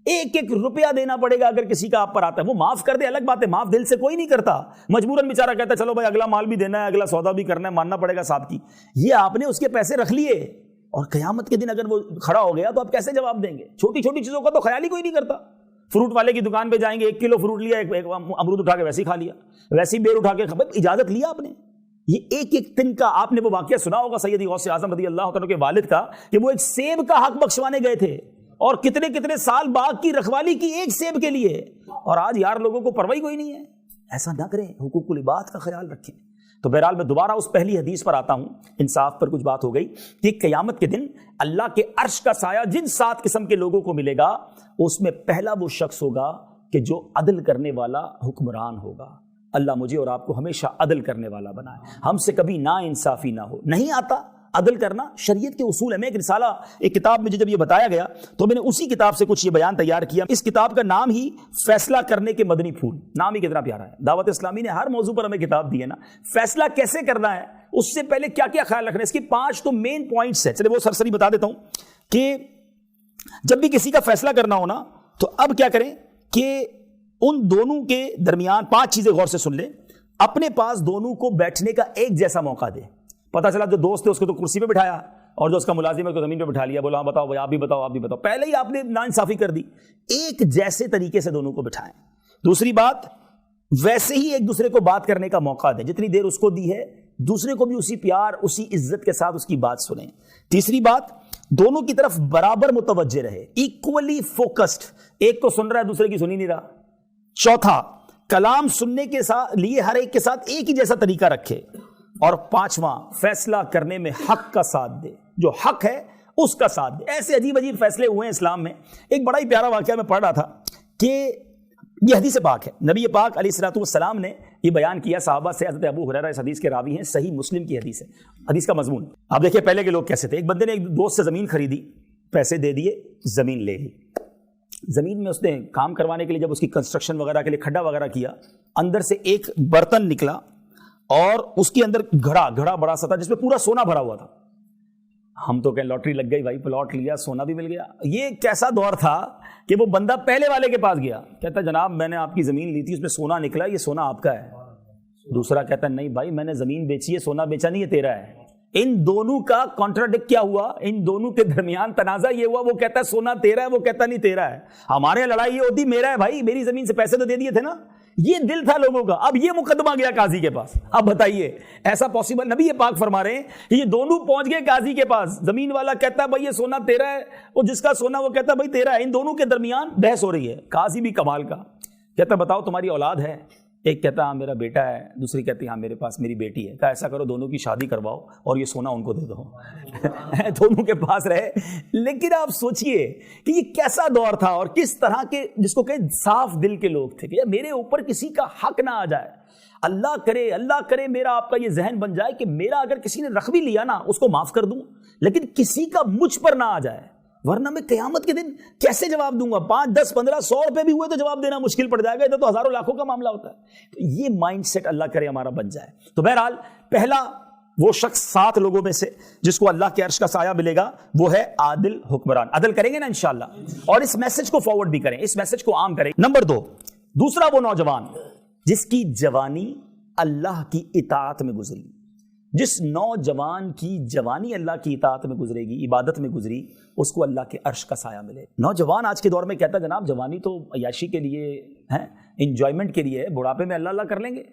ایک روپیہ دینا پڑے گا اگر کسی کا آپ پر آتا ہے. وہ معاف کر دے الگ بات ہے, معاف دل سے کوئی نہیں کرتا, مجبوراً بیچارہ کہتا ہے چلو بھائی اگلا مال بھی دینا ہے, اگلا سودا بھی کرنا ہے, ماننا پڑے گا صاحب کی. یہ آپ نے اس کے پیسے رکھ لیے, اور قیامت کے دن اگر وہ کھڑا ہو گیا تو آپ کیسے جواب دیں گے؟ چھوٹی چھوٹی چیزوں کا تو خیال ہی کوئی نہیں کرتا. فروٹ والے کی دکان پہ جائیں گے, 1 کلو فروٹ لیا, ایک امرود اٹھا کے ویسے ہی کھا لیا, ویسی بیر اٹھا کے اجازت لیا آپ نے. یہ ایک ایک دن کا آپ نے وہ واقعہ سنا ہوگا سیدی غوث اعظم رضی اللہ تعالیٰ کے والد کا, کہ وہ ایک سیب کا حق بخشوانے گئے تھے اور کتنے کتنے سال باغ کی رکھوالی کی ایک سیب کے لیے, اور آج یار لوگوں کو پرواہ کوئی نہیں ہے. ایسا نہ کریں, حقوق العباد کا خیال رکھیں. تو بہرحال میں دوبارہ اس پہلی حدیث پر آتا ہوں, انصاف پر کچھ بات ہو گئی کہ قیامت کے دن اللہ کے عرش کا سایہ جن 7 قسم کے لوگوں کو ملے گا, اس میں پہلا وہ شخص ہوگا کہ جو عدل کرنے والا حکمران ہوگا. اللہ مجھے اور آپ کو ہمیشہ عدل کرنے والا بنائے, ہم سے کبھی نا انصافی نہ ہو. نہیں آتا عدل کرنا, شریعت کے اصول ہے. میں ایک رسالہ, ایک کتاب میں جب یہ بتایا گیا تو میں نے اسی کتاب سے کچھ یہ بیان تیار کیا. اس کتاب کا نام ہی فیصلہ کرنے کے مدنی پھول, نام ہی کتنا پیارا ہے. دعوت اسلامی نے ہر موضوع پر ہمیں کتاب دی ہے نا, فیصلہ کیسے کرنا ہے, اس سے پہلے کیا کیا خیال رکھنا ہے, اس کی 5 تو مین پوائنٹس ہیں. چلے وہ سرسری بتا دیتا ہوں کہ جب بھی کسی کا فیصلہ کرنا ہونا تو اب کیا کریں کہ ان دونوں کے درمیان 5 چیزیں غور سے سن لیں. اپنے پاس دونوں کو بیٹھنے کا ایک جیسا موقع دے. پتہ چلا جو دوست ہے اس کو تو کرسی پہ بٹھایا اور جو اس کا ملازم ہے اس کو زمین پہ بٹھا لیا, بولا ہاں بتاؤ بھائی, آپ بھی بتاؤ, آپ بھی بتاؤ. پہلے ہی آپ نے ناانصافی کر دی. ایک جیسے طریقے سے دونوں کو بٹھائیں. دوسری بات, ویسے ہی ایک دوسرے کو بات کرنے کا موقع دیں, جتنی دیر اس کو دی ہے دوسرے کو بھی اسی پیار اسی عزت کے ساتھ اس کی بات سنیں. تیسری بات, دونوں کی طرف برابر متوجہ رہے, ایکولی فوکسڈ, ایک تو سن رہا ہے دوسرے کی سن ہی نہیں رہا. چوتھا, کلام سننے کے لیے ہر ایک کے ساتھ ایک ہی جیسا طریقہ رکھے. اور 5واں, فیصلہ کرنے میں حق کا ساتھ دے, جو حق ہے اس کا ساتھ دے. ایسے عجیب عجیب فیصلے ہوئے ہیں اسلام میں. ایک بڑا ہی پیارا واقعہ میں پڑھ رہا تھا کہ یہ حدیث پاک ہے, نبی پاک علیہ الصلوۃ والسلام نے یہ بیان کیا صحابہ سے. حضرت ابو ہریرہ اس حدیث کے راوی ہیں, صحیح مسلم کی حدیث ہے. حدیث کا مضمون آپ دیکھیں, پہلے کے لوگ کیسے تھے. ایک بندے نے ایک دوست سے زمین خریدی, پیسے دے دیے, زمین لے لی. زمین میں اس نے کام کروانے کے لیے جب اس کی کنسٹرکشن وغیرہ کے لیے کھڈا وغیرہ کیا, اندر سے ایک برتن نکلا اور اس کے اندر گھڑا بڑا سا تھا جس میں پورا سونا بھرا ہوا تھا. ہم تو کہیں لاٹری لگ گئی بھائی, پلاٹ لیا, سونا بھی مل گیا. یہ کیسا دور تھا کہ وہ بندہ پہلے والے کے پاس گیا, کہتا جناب میں نے آپ کی زمین لی تھی, اس میں سونا نکلا, یہ سونا آپ کا ہے. دوسرا کہتا نہیں بھائی میں نے زمین بیچی ہے, سونا بیچا نہیں, یہ تیرا ہے. ان دونوں کا کانٹراڈکٹ کیا ہوا, ان دونوں کے درمیان تنازع یہ ہوا, وہ کہتا ہے سونا تیرا ہے, وہ کہتا نہیں تیرا ہے. ہمارے لڑائی یہ ہوتی میرا ہے بھائی, میری زمین سے پیسے تو دے دیے تھے نا. یہ دل تھا لوگوں کا. اب یہ مقدمہ گیا قاضی کے پاس. اب بتائیے ایسا پاسبل؟ نبی پاک فرما رہے ہیں کہ یہ دونوں پہنچ گئے قاضی کے پاس. زمین والا کہتا ہے بھائی یہ سونا تیرا ہے, وہ جس کا سونا وہ کہتا ہے بھائی تیرا ہے. ان دونوں کے درمیان بحث ہو رہی ہے. قاضی بھی کمال کا, کہتا بتاؤ تمہاری اولاد ہے؟ ایک کہتا ہاں میرا بیٹا ہے, دوسری کہتی ہاں میرے پاس میری بیٹی ہے. کہا ایسا کرو دونوں کی شادی کرواؤ اور یہ سونا ان کو دے دو. دونوں کے پاس رہے. لیکن آپ سوچئے کہ یہ کیسا دور تھا اور کس طرح کے, جس کو کہ صاف دل کے لوگ تھے کہ میرے اوپر کسی کا حق نہ آ جائے. اللہ کرے میرا آپ کا یہ ذہن بن جائے کہ میرا اگر کسی نے رکھ بھی لیا نا اس کو معاف کر دوں, لیکن کسی کا مجھ پر نہ آ جائے, ورنہ میں قیامت کے دن کیسے جواب دوں گا؟ 5 10 15 100 روپے بھی ہوئے تو جواب دینا مشکل پڑ جائے گا, ادھر تو ہزاروں لاکھوں کا معاملہ ہوتا ہے. تو یہ مائنڈ سیٹ اللہ کرے ہمارا بن جائے. تو بہرحال پہلا وہ شخص 7 لوگوں میں سے جس کو اللہ کے عرش کا سایہ ملے گا وہ ہے عادل حکمران. عدل کریں گے نا انشاءاللہ, اور اس میسج کو فارورڈ بھی کریں, اس میسج کو عام کریں. نمبر 2, دوسرا وہ نوجوان جس کی جوانی اللہ کی اطاعت میں گزری. جس نوجوان کی جوانی اللہ کی اطاعت میں گزرے گی, عبادت میں گزری, اس کو اللہ کے عرش کا سایہ ملے. نوجوان آج کے دور میں کہتا ہے جناب جوانی تو عیاشی کے لیے ہے, انجوائمنٹ کے لیے ہے, بڑھاپے میں اللہ کر لیں گے.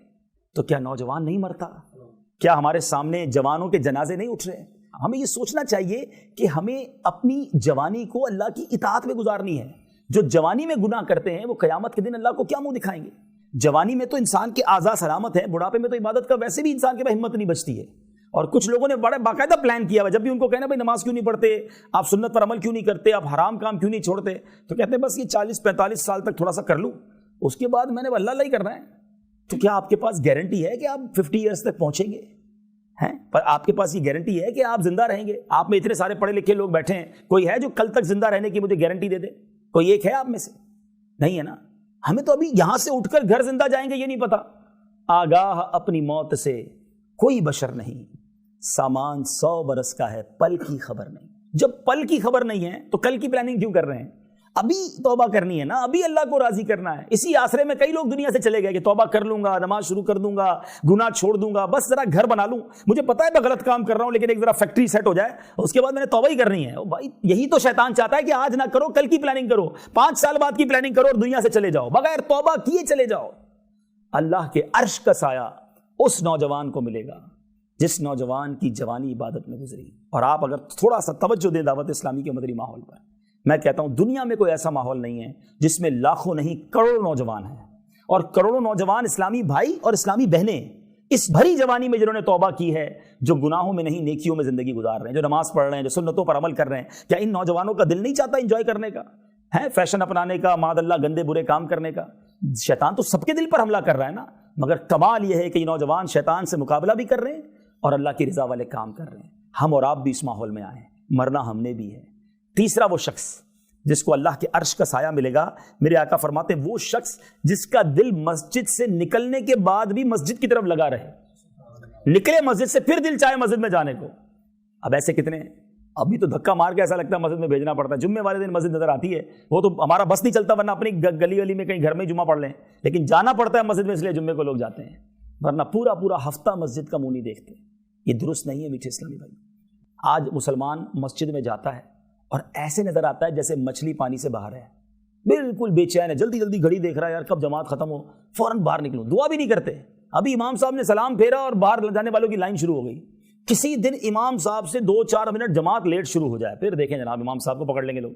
تو کیا نوجوان نہیں مرتا؟ کیا ہمارے سامنے جوانوں کے جنازے نہیں اٹھ رہے؟ ہمیں یہ سوچنا چاہیے کہ ہمیں اپنی جوانی کو اللہ کی اطاعت میں گزارنی ہے. جو جوانی میں گناہ کرتے ہیں وہ قیامت کے دن اللہ کو کیا منہ دکھائیں گے؟ جوانی میں تو انسان کے اعضاء سلامت ہیں, بڑھاپے میں تو عبادت کا ویسے بھی انسان کے پاس ہمت نہیں بچتی ہے. اور کچھ لوگوں نے بڑا باقاعدہ پلان کیا ہوا, جب بھی ان کو کہنا بھائی نماز کیوں نہیں پڑھتے, آپ سنت پر عمل کیوں نہیں کرتے, آپ حرام کام کیوں نہیں چھوڑتے, تو کہتے ہیں بس یہ 40-45 سال تک تھوڑا سا کر لوں, اس کے بعد میں نے اللہ ہی کرنا ہے. تو کیا آپ کے پاس گارنٹی ہے کہ آپ 50 ایئرس تک پہنچیں گے؟ ہیں پر آپ کے پاس یہ گارنٹی ہے کہ آپ زندہ رہیں گے؟ آپ میں اتنے سارے پڑھے لکھے لوگ بیٹھے ہیں, کوئی ہے جو کل تک زندہ رہنے کی مجھے گارنٹی دے دے؟ کوئی ایک ہے آپ میں سے؟ نہیں ہے نا. ہمیں تو ابھی یہاں سے اٹھ کر گھر زندہ جائیں گے یہ نہیں پتا. آگاہ اپنی موت سے کوئی بشر نہیں, سامان 100 برس کا ہے, پل کی خبر نہیں. جب پل کی خبر نہیں ہے تو کل کی پلاننگ کیوں کر رہے ہیں؟ ابھی توبہ کرنی ہے نا, ابھی اللہ کو راضی کرنا ہے. اسی آسرے میں کئی لوگ دنیا سے چلے گئے کہ توبہ کر لوں گا, نماز شروع کر دوں گا, گناہ چھوڑ دوں گا, بس ذرا گھر بنا لوں, مجھے پتا ہے میں غلط کام کر رہا ہوں لیکن ایک ذرا فیکٹری سیٹ ہو جائے, اس کے بعد میں نے توبہ ہی کرنی ہے. بھائی یہی تو شیطان چاہتا ہے کہ آج نہ کرو, کل کی پلاننگ کرو, 5 سال بعد کی پلاننگ کرو اور دنیا سے چلے جاؤ, بغیر توبہ کیے چلے جاؤ. اللہ کے عرش کا سایہ اس نوجوان کو ملے گا جس نوجوان کی جوانی عبادت میں گزری. اور آپ اگر تھوڑا سا توجہ دیں دعوت اسلامی کے مدنی ماحول پر, میں کہتا ہوں دنیا میں کوئی ایسا ماحول نہیں ہے جس میں لاکھوں نہیں کروڑوں نوجوان ہیں, اور کروڑوں نوجوان اسلامی بھائی اور اسلامی بہنیں اس بھری جوانی میں جنہوں نے توبہ کی ہے, جو گناہوں میں نہیں نیکیوں میں زندگی گزار رہے ہیں, جو نماز پڑھ رہے ہیں, جو سنتوں پر عمل کر رہے ہیں. کیا ان نوجوانوں کا دل نہیں چاہتا انجوائے کرنے کا, ہے فیشن اپنانے کا, معاذ اللہ گندے برے کام کرنے کا؟ شیطان تو سب کے دل پر حملہ کر رہا ہے نا, مگر کمال یہ ہے کہ یہ نوجوان شیطان سے مقابلہ بھی کر رہے ہیں اور اللہ کی رضا والے کام کر رہے ہیں. ہم اور آپ بھی اس ماحول میں آئے ہیں, مرنا ہم نے بھی ہے. تیسرا وہ شخص جس کو اللہ کے عرش کا سایہ ملے گا, میرے آقا فرماتے ہیں وہ شخص جس کا دل مسجد سے نکلنے کے بعد بھی مسجد کی طرف لگا رہے, نکلے مسجد سے پھر دل چاہے مسجد میں جانے کو. اب ایسے کتنے ہیں؟ ابھی تو دھکا مار کے ایسا لگتا ہے مسجد میں بھیجنا پڑتا ہے. جمعے والے دن مسجد نظر آتی ہے, وہ تو ہمارا بس نہیں چلتا ورنہ اپنی گلی گلی میں کہیں گھر میں جمعہ پڑھ لیں, لیکن جانا پڑتا ہے مسجد میں اس لیے جمعے کو لوگ جاتے ہیں, ورنہ پورا پورا ہفتہ مسجد کا منہ نہیں دیکھتے. یہ درست نہیں ہے میٹھے اسلامی بھائی. آج مسلمان مسجد میں جاتا ہے اور ایسے نظر آتا ہے جیسے مچھلی پانی سے باہر ہے, بالکل بے چین ہے, جلدی جلدی گھڑی دیکھ رہا ہے یار کب جماعت ختم ہو, فوراً باہر نکلوں. دعا بھی نہیں کرتے, ابھی امام صاحب نے سلام پھیرا اور باہر جانے والوں کی لائن شروع ہو گئی. کسی دن امام صاحب سے 2-4 منٹ جماعت لیٹ شروع ہو جائے, پھر دیکھیں جناب امام صاحب کو پکڑ لیں گے لوگ.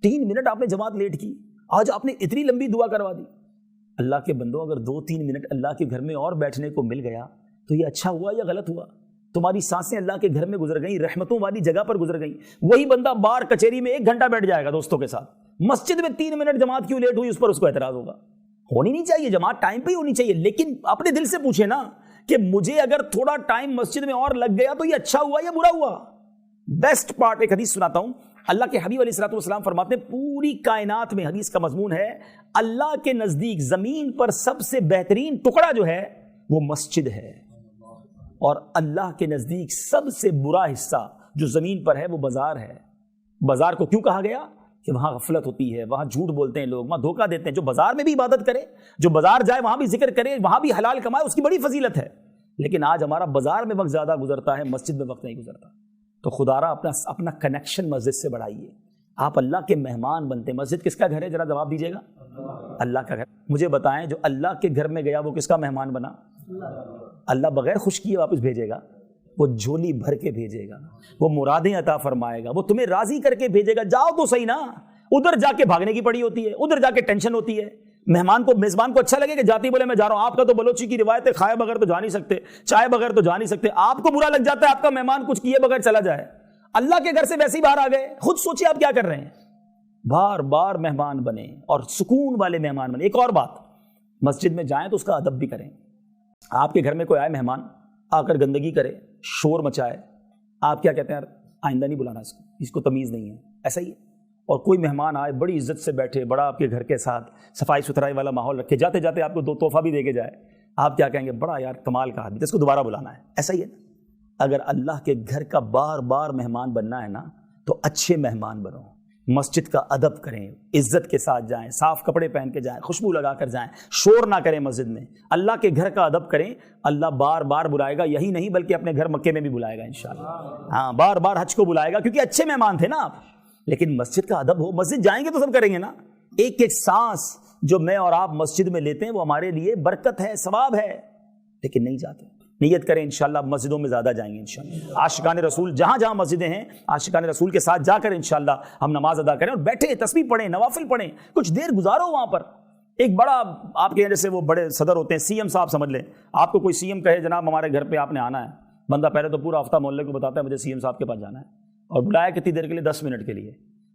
3 منٹ آپ نے جماعت لیٹ کی, آج آپ نے اتنی لمبی دعا کروا دی. اللہ کے بندوں, اگر 2-3 منٹ اللہ کے گھر میں اور بیٹھنے کو مل گیا تو یہ اچھا ہوا یا غلط ہوا؟ تمہاری سانسیں اللہ کے گھر میں گزر گئیں, رحمتوں والی جگہ پر گزر گئیں. وہی بندہ بار کچہری میں 1 گھنٹہ بیٹھ جائے گا دوستوں کے ساتھ, مسجد میں 3 منٹ جماعت کیوں لیٹ ہوئی اس پر اس کو اعتراض ہوگا. ہونی نہیں چاہیے جماعت, ٹائم پہ ہی ہونی چاہیے, لیکن اپنے دل سے پوچھیں نا کہ مجھے اگر تھوڑا ٹائم مسجد میں اور لگ گیا تو یہ اچھا ہوا یا برا ہوا؟ بیسٹ پارٹ ایک حدیث سناتا ہوں. اللہ کے حبیب علیہ الصلوۃ والسلام فرماتے ہیں پوری کائنات میں, حدیث کا مضمون ہے, اللہ کے نزدیک زمین پر سب سے بہترین ٹکڑا جو ہے وہ مسجد ہے, اور اللہ کے نزدیک سب سے برا حصہ جو زمین پر ہے وہ بازار ہے. بازار کو کیوں کہا گیا؟ کہ وہاں غفلت ہوتی ہے, وہاں جھوٹ بولتے ہیں لوگ, وہاں دھوکہ دیتے ہیں. جو بازار میں بھی عبادت کرے, جو بازار جائے وہاں بھی ذکر کرے, وہاں بھی حلال کمائے, اس کی بڑی فضیلت ہے. لیکن آج ہمارا بازار میں وقت زیادہ گزرتا ہے, مسجد میں وقت نہیں گزرتا. تو خدارا اپنا کنیکشن مسجد سے بڑھائیے. آپ اللہ کے مہمان بنتے ہیں. مسجد کس کا گھر ہے؟ ذرا جواب دیجیے گا. اللہ کا گھر. مجھے بتائیں جو اللہ کے گھر میں گیا وہ کس کا مہمان بنا؟ اللہ بغیر خوش کیے واپس بھیجے گا, وہ جھولی بھر کے بھیجے گا, وہ مرادیں عطا فرمائے گا, وہ تمہیں راضی کر کے بھیجے گا. جاؤ تو صحیح نا. ادھر جا کے بھاگنے کی پڑی ہوتی ہے, ادھر جا کے ٹینشن ہوتی ہے. مہمان کو, میزبان کو اچھا لگے کہ جاتی بولے میں جا رہا ہوں. آپ کا تو بلوچی کی روایت ہے کھائے بغیر تو جا نہیں سکتے, چائے بغیر تو جا نہیں سکتے. آپ کو برا لگ جاتا ہے آپ کا مہمان کچھ کیے بغیر چلا جائے. اللہ کے گھر سے ویسے ہی باہر آ گئے, خود سوچیے آپ کیا کر رہے ہیں. بار بار مہمان بنے اور سکون والے مہمان بنے. ایک اور بات, مسجد میں جائیں تو اس کا ادب بھی کریں. آپ کے گھر میں کوئی آئے مہمان, آ کر گندگی کرے, شور مچائے, آپ کیا کہتے ہیں؟ آئندہ نہیں بلانا اس کو تمیز نہیں ہے. ایسا ہی ہے. اور کوئی مہمان آئے بڑی عزت سے بیٹھے, بڑا آپ کے گھر کے ساتھ صفائی ستھرائی والا ماحول رکھے, جاتے جاتے آپ کو 2 تحفہ بھی دے کے جائے, آپ کیا کہیں گے؟ بڑا یار کمال کا آدمی, اس کو دوبارہ بلانا ہے. ایسا ہی ہے. اگر اللہ کے گھر کا بار بار مہمان بننا ہے نا تو اچھے مہمان بنو, مسجد کا ادب کریں, عزت کے ساتھ جائیں, صاف کپڑے پہن کے جائیں, خوشبو لگا کر جائیں, شور نہ کریں مسجد میں. اللہ کے گھر کا ادب کریں, اللہ بار بار بلائے گا. یہی نہیں بلکہ اپنے گھر مکے میں بھی بلائے گا انشاءاللہ. ہاں, بار بار حج کو بلائے گا کیونکہ اچھے مہمان تھے نا آپ. لیکن مسجد کا ادب ہو. مسجد جائیں گے تو سب کریں گے نا. ایک ایک سانس جو میں اور آپ مسجد میں لیتے ہیں وہ ہمارے لیے برکت ہے, ثواب ہے. لیکن نہیں جاتے. نیت کریں انشاءاللہ مسجدوں میں زیادہ جائیں گے انشاءاللہ. عاشقان رسول جہاں جہاں مسجدیں ہیں, عاشقان رسول کے ساتھ جا کر انشاءاللہ ہم نماز ادا کریں اور بیٹھے تسبیح پڑھیں, نوافل پڑھیں, کچھ دیر گزارو وہاں پر. ایک بڑا آپ کے جیسے وہ بڑے صدر ہوتے ہیں, سی ایم صاحب سمجھ لیں, آپ کو کوئی سی ایم کہے جناب ہمارے گھر پہ آپ نے آنا ہے, بندہ پہلے تو پورا ہفتہ محلے کو بتاتا ہے مجھے سی ایم صاحب کے پاس جانا ہے, اور بلایا کتنی دیر کے لیے؟ 10 منٹ کے لیے.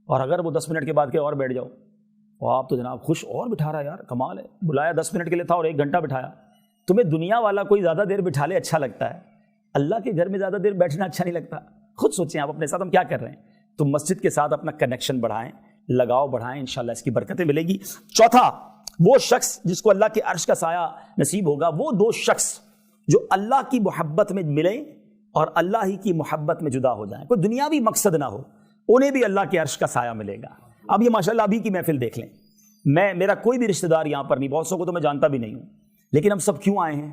اور اگر وہ 10 منٹ کے بعد کے اور بیٹھ جاؤ, اور آپ تو جناب خوش, اور بٹھا رہا ہے یار, کمال ہے, بلایا 10 منٹ کے لیے تھا اور 1 گھنٹہ بٹھایا. تمہیں دنیا والا کوئی زیادہ دیر بٹھا لے اچھا لگتا ہے, اللہ کے گھر میں زیادہ دیر بیٹھنا اچھا نہیں لگتا. خود سوچیں آپ اپنے ساتھ ہم کیا کر رہے ہیں. تو مسجد کے ساتھ اپنا کنیکشن بڑھائیں, لگاؤ بڑھائیں, انشاءاللہ اس کی برکتیں ملے گی. چوتھا, وہ شخص جس کو اللہ کے عرش کا سایہ نصیب ہوگا, وہ 2 شخص جو اللہ کی محبت میں ملیں اور اللہ ہی کی محبت میں جدا ہو جائیں. کوئی دنیاوی مقصد نہ ہو, انہیں بھی اللہ کے عرش کا سایہ ملے گا. اب یہ ماشاءاللہ ابھی کی محفل دیکھ لیں، میرا کوئی بھی رشتہ دار یہاں پر نہیں، بہت سو کو تو میں جانتا بھی نہیں ہوں، لیکن ہم سب کیوں آئے ہیں؟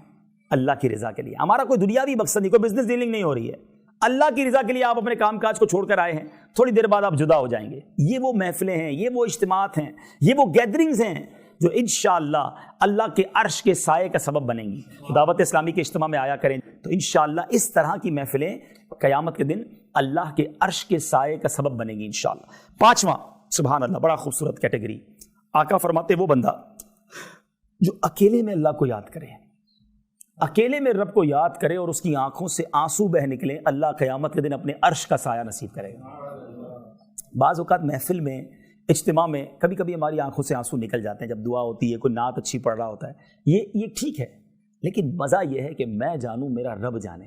اللہ کی رضا کے لیے. ہمارا کوئی دنیاوی مقصد نہیں، کوئی بزنس ڈیلنگ نہیں ہو رہی ہے. اللہ کی رضا کے لیے آپ اپنے کام کاج کو چھوڑ کر آئے ہیں، تھوڑی دیر بعد آپ جدا ہو جائیں گے. یہ وہ محفلیں ہیں، یہ وہ اجتماعات ہیں، یہ وہ گیدرنگز ہیں جو انشاءاللہ اللہ کے عرش کے سائے کا سبب بنیں گی. دعوت اسلامی کے اجتماع میں آیا کریں تو انشاءاللہ اس طرح کی محفلیں قیامت کے دن اللہ کے عرش کے سائے کا سبب بنیں گی انشاءاللہ. پانچواں، سبحان اللہ، بڑا خوبصورت کیٹیگری. آقا فرماتے وہ بندہ جو اکیلے میں اللہ کو یاد کرے، اکیلے میں رب کو یاد کرے اور اس کی آنکھوں سے آنسو بہ نکلے، اللہ قیامت کے دن اپنے عرش کا سایہ نصیب کرے گا. بعض اوقات محفل میں، اجتماع میں کبھی کبھی ہماری آنکھوں سے آنسو نکل جاتے ہیں جب دعا ہوتی ہے، کوئی نعت اچھی پڑھ رہا ہوتا ہے، یہ ٹھیک ہے، لیکن مزہ یہ ہے کہ میں جانوں میرا رب جانے.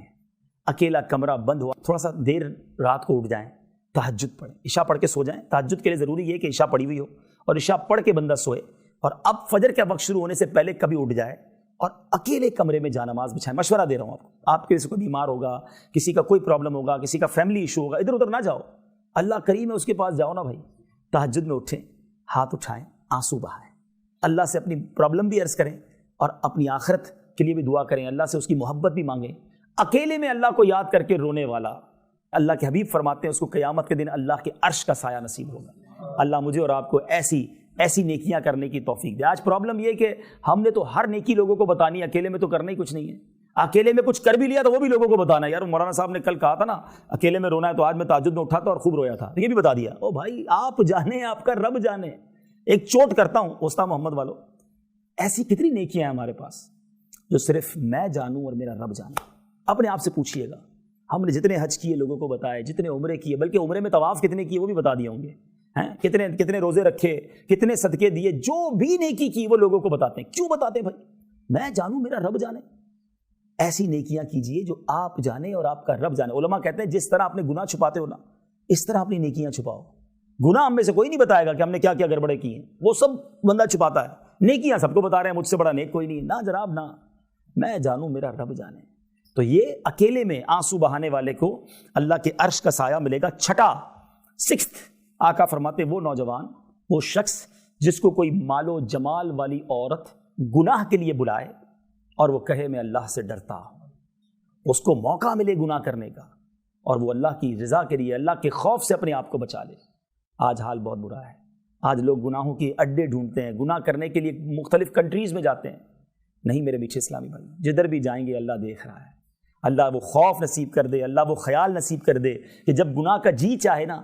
اکیلا کمرہ بند ہوا، تھوڑا سا دیر رات کو اٹھ جائیں، تہجد پڑھیں، عشاء پڑھ کے سو جائیں. تہجد کے لیے ضروری ہے کہ عشاء پڑھی ہوئی ہو اور عشاء پڑھ کے بندہ سوئے، اور اب فجر کا وقت شروع ہونے سے پہلے کبھی اٹھ جائے اور اکیلے کمرے میں جانماز بچھائیں. مشورہ دے رہا ہوں آپ کے، کسی کو بیمار ہوگا، کسی کا کوئی پرابلم ہوگا، کسی کا فیملی ایشو ہوگا، ادھر ادھر نہ جاؤ، اللہ کریم ہے، اس کے پاس جاؤ نا بھائی. تہجد میں اٹھیں، ہاتھ اٹھائیں، آنسو بہائیں، اللہ سے اپنی پرابلم بھی عرض کریں اور اپنی آخرت کے لیے بھی دعا کریں، اللہ سے اس کی محبت بھی مانگیں. اکیلے میں اللہ کو یاد کر کے رونے والا، اللہ کے حبیب فرماتے ہیں اس کو قیامت کے دن اللہ کے عرش کا سایہ نصیب ہوگا. اللہ مجھے اور آپ کو ایسی نیکیاں کرنے کی توفیق دے. آج پرابلم یہ کہ ہم نے تو ہر نیکی لوگوں کو بتانی ہے، اکیلے میں تو کرنا ہی کچھ نہیں ہے. اکیلے میں کچھ کر بھی لیا تو وہ بھی لوگوں کو بتانا ہے. یار مولانا صاحب نے کل کہا تھا نا اکیلے میں رونا ہے، تو آج میں تہجد میں اٹھا تھا اور خوب رویا تھا، یہ بھی بتا دیا. او بھائی، آپ جانے، آپ کا رب جانے. ایک چوٹ کرتا ہوں استاد محمد والوں، ایسی کتنی نیکیاں ہیں ہمارے پاس جو صرف میں جانوں اور میرا رب جانے. اپنے آپ سے پوچھئے گا، ہم نے جتنے حج کیے لوگوں کو بتائے، جتنے عمرے کیے، بلکہ عمرے میں طواف کتنے کیے وہ بھی بتا دیے ہوں گے، کتنے روزے رکھے، کتنے صدقے دیے، جو بھی نیکی کی وہ لوگوں کو بتاتے ہیں. کیوں بتاتے ہیں بھائی؟ میں جانوں میرا رب جانے. ایسی نیکیاں کیجئے جو آپ جانے اور آپ کا رب جانے. علماء کہتے ہیں جس طرح آپ نے گناہ چھپاتے ہو نا، اس طرح اپنی نیکیاں چھپاؤ. گناہ ہم میں سے کوئی نہیں بتائے گا کہ ہم نے کیا کیا گڑبڑے کی ہیں، وہ سب بندہ چھپاتا ہے. نیکیاں سب کو بتا رہے ہیں، مجھ سے بڑا نیک کوئی نہیں. نہ جناب نہ، میں جانوں میرا رب جانے. تو یہ اکیلے میں آنسو بہانے والے کو اللہ کے عرش کا سایہ ملے گا. چھٹا، سکسٹھ، آقا فرماتے وہ نوجوان، وہ شخص جس کو کوئی مال و جمال والی عورت گناہ کے لیے بلائے اور وہ کہے میں اللہ سے ڈرتا ہوں، اس کو موقع ملے گناہ کرنے کا اور وہ اللہ کی رضا کے لیے، اللہ کے خوف سے اپنے آپ کو بچا لے. آج حال بہت برا ہے. آج لوگ گناہوں کے اڈے ڈھونڈتے ہیں، گناہ کرنے کے لیے مختلف کنٹریز میں جاتے ہیں. نہیں میرے میٹھے اسلامی بھائی، جدھر بھی جائیں گے اللہ دیکھ رہا ہے. اللہ وہ خوف نصیب کر دے، اللہ وہ خیال نصیب کر دے کہ جب گناہ کا جی چاہے نا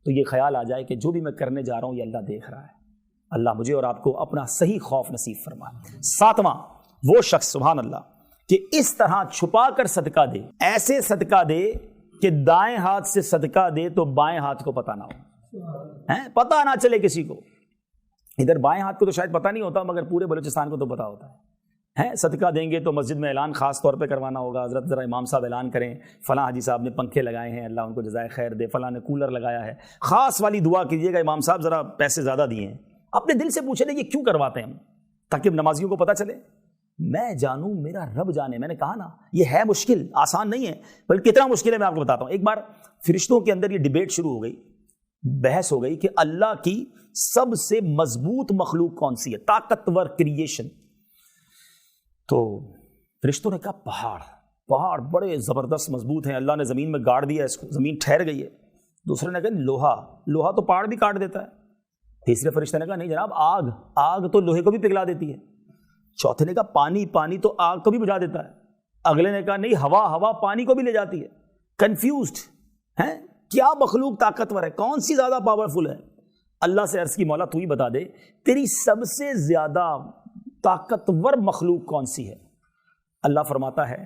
تو یہ خیال آ جائے کہ جو بھی میں کرنے جا رہا ہوں یہ اللہ دیکھ رہا ہے. اللہ مجھے اور آپ کو اپنا صحیح خوف نصیب فرمائے. ساتواں، وہ شخص سبحان اللہ کہ اس طرح چھپا کر صدقہ دے، ایسے صدقہ دے کہ دائیں ہاتھ سے صدقہ دے تو بائیں ہاتھ کو پتہ نہ ہو، پتہ نہ چلے کسی کو. ادھر بائیں ہاتھ کو تو شاید پتہ نہیں ہوتا، مگر پورے بلوچستان کو تو پتہ ہوتا ہے. صدقہ دیں گے تو مسجد میں اعلان خاص طور پہ کروانا ہوگا، حضرت ذرا امام صاحب اعلان کریں، فلاں حاجی صاحب نے پنکھے لگائے ہیں اللہ ان کو جزائے خیر دے، فلاں نے کولر لگایا ہے، خاص والی دعا کیجیے گا امام صاحب ذرا پیسے زیادہ دیے ہیں. اپنے دل سے پوچھیں یہ کیوں کرواتے ہیں ہم؟ تاکہ نمازیوں کو پتہ چلے میں جانوں میرا رب جانے. میں نے کہا نا یہ ہے مشکل، آسان نہیں ہے، بلکہ کتنا مشکل ہے میں آپ کو بتاتا ہوں. ایک بار فرشتوں کے اندر یہ ڈیبیٹ شروع ہو گئی، بحث ہو گئی کہ اللہ کی سب سے مضبوط مخلوق کون سی ہے، طاقتور کریشن. تو فرشتوں نے کہا پہاڑ بڑے زبردست مضبوط ہیں، اللہ نے زمین میں گاڑ دیا اس کو، زمین ٹھہر گئی ہے. دوسرے نے کہا لوہا تو پہاڑ بھی کاٹ دیتا ہے. تیسرے فرشتے نے کہا نہیں جناب، آگ تو لوہے کو بھی پگھلا دیتی ہے. چوتھے نے کہا پانی تو آگ کو بھی بجھا دیتا ہے. اگلے نے کہا نہیں، ہوا پانی کو بھی لے جاتی ہے. کنفیوزڈ ہیں، کیا مخلوق طاقتور ہے، کون سی زیادہ پاورفل ہے؟ اللہ سے عرض کی مولا تو ہی بتا دے تیری سب سے زیادہ طاقتور مخلوق کون سی ہے؟ اللہ فرماتا ہے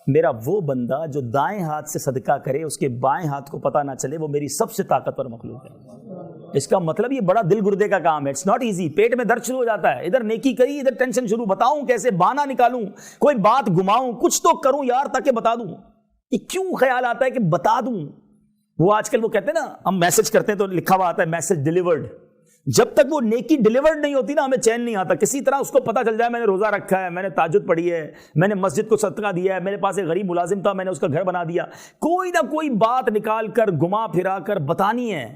میرا وہ بندہ جو دائیں ہاتھ سے صدقہ کرے اس کے بائیں ہاتھ کو پتہ نہ چلے، وہ میری سب سے طاقتور مخلوق ہے. اس کا مطلب یہ بڑا دل گردے کا کام ہے. It's not easy. پیٹ میں درد شروع ہو جاتا ہے، ادھر نیکی کری ادھر ٹینشن شروع، بتاؤں کیسے، بہانہ نکالوں، کوئی بات گھماؤں، کچھ تو کروں یار تاکہ بتا دوں. یہ کیوں خیال آتا ہے کہ بتا دوں؟ وہ آج کل وہ کہتے ہیں نا، ہم میسج کرتے ہیں تو لکھا ہوا آتا ہے میسج ڈیلیورڈ. جب تک وہ نیکی ڈیلیورڈ نہیں ہوتی نا ہمیں چین نہیں آتا. کسی طرح اس کو پتہ چل جائے میں نے روزہ رکھا ہے، میں نے تہجد پڑھی ہے، میں نے مسجد کو صدقہ دیا ہے، میرے پاس ایک غریب ملازم تھا میں نے اس کا گھر بنا دیا، کوئی نہ کوئی بات نکال کر گھما پھرا کر بتانی ہے.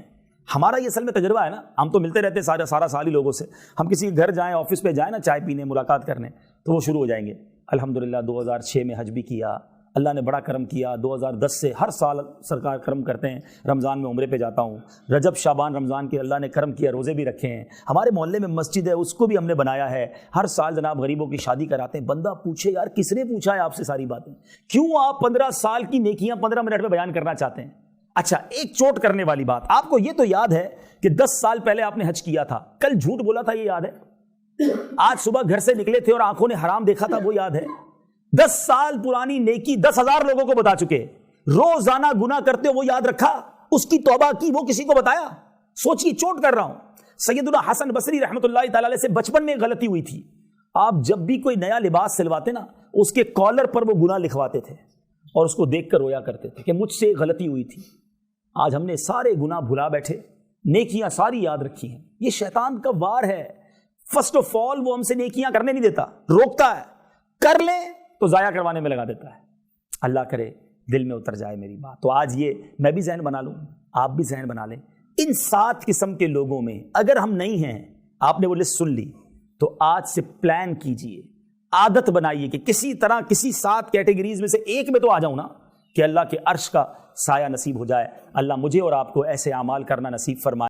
ہمارا یہ اصل میں تجربہ ہے نا, ہم تو ملتے رہتے سارا سال ہی لوگوں سے. ہم کسی کے گھر جائیں, آفس پہ جائیں نا چائے پینے, ملاقات کرنے, تو وہ شروع ہو جائیں گے الحمدللہ 2006 میں حج بھی کیا, اللہ نے بڑا کرم کیا. 2010 سے ہر سال سرکار کرم کرتے ہیں, رمضان میں عمرے پہ جاتا ہوں, رجب شعبان رمضان کے اللہ نے کرم کیا, روزے بھی رکھے ہیں. ہمارے محلے میں مسجد ہے, اس کو بھی ہم نے بنایا ہے, ہر سال جناب غریبوں کی شادی کراتے ہیں. بندہ پوچھے یار کس نے پوچھا ہے آپ سے ساری باتیں, کیوں آپ 15 سال کی نیکیاں 15 منٹ میں بیان کرنا چاہتے ہیں؟ اچھا ایک چوٹ کرنے والی بات, آپ کو یہ تو یاد ہے کہ 10 سال پہلے آپ نے حج کیا تھا, کل جھوٹ بولا تھا, یہ یاد ہے؟ آج صبح گھر سے نکلے تھے اور آنکھوں نے حرام دیکھا تھا, وہ یاد ہے؟ 10 سال پرانی نیکی 10,000 لوگوں کو بتا چکے, روزانہ گناہ کرتے ہو وہ یاد رکھا, اس کی توبہ کی وہ کسی کو بتایا؟ سوچیے, چوٹ کر رہا ہوں. سیدنا حسن بصری رحمۃ اللہ تعالی علیہ سے بچپن میں غلطی ہوئی تھی, آپ جب بھی کوئی نیا لباس سلواتے نا, اس کے کالر پر وہ گناہ لکھواتے تھے اور اس کو دیکھ کر رویا کرتے تھے کہ مجھ سے غلطی ہوئی تھی. آج ہم نے سارے گناہ بھلا بیٹھے, نیکیاں ساری یاد رکھی ہیں. یہ شیطان کا وار ہے. فرسٹ آف آل وہ ہم سے نیکیاں کرنے نہیں دیتا, روکتا ہے, کر لیں تو ضائع کروانے میں لگا دیتا ہے. اللہ کرے دل میں اتر جائے میری بات. تو آج یہ میں بھی ذہن بنا لوں, آپ بھی ذہن بنا لیں, ان 7 قسم کے لوگوں میں اگر ہم نہیں ہیں, آپ نے وہ لسٹ سن لی, تو آج سے پلان کیجئے, عادت بنائیے کہ کسی طرح کسی 7 کیٹیگریز میں سے ایک میں تو آ جاؤں نا, کہ اللہ کے عرش کا سایہ نصیب ہو جائے. اللہ مجھے اور آپ کو ایسے اعمال کرنا نصیب فرمائے.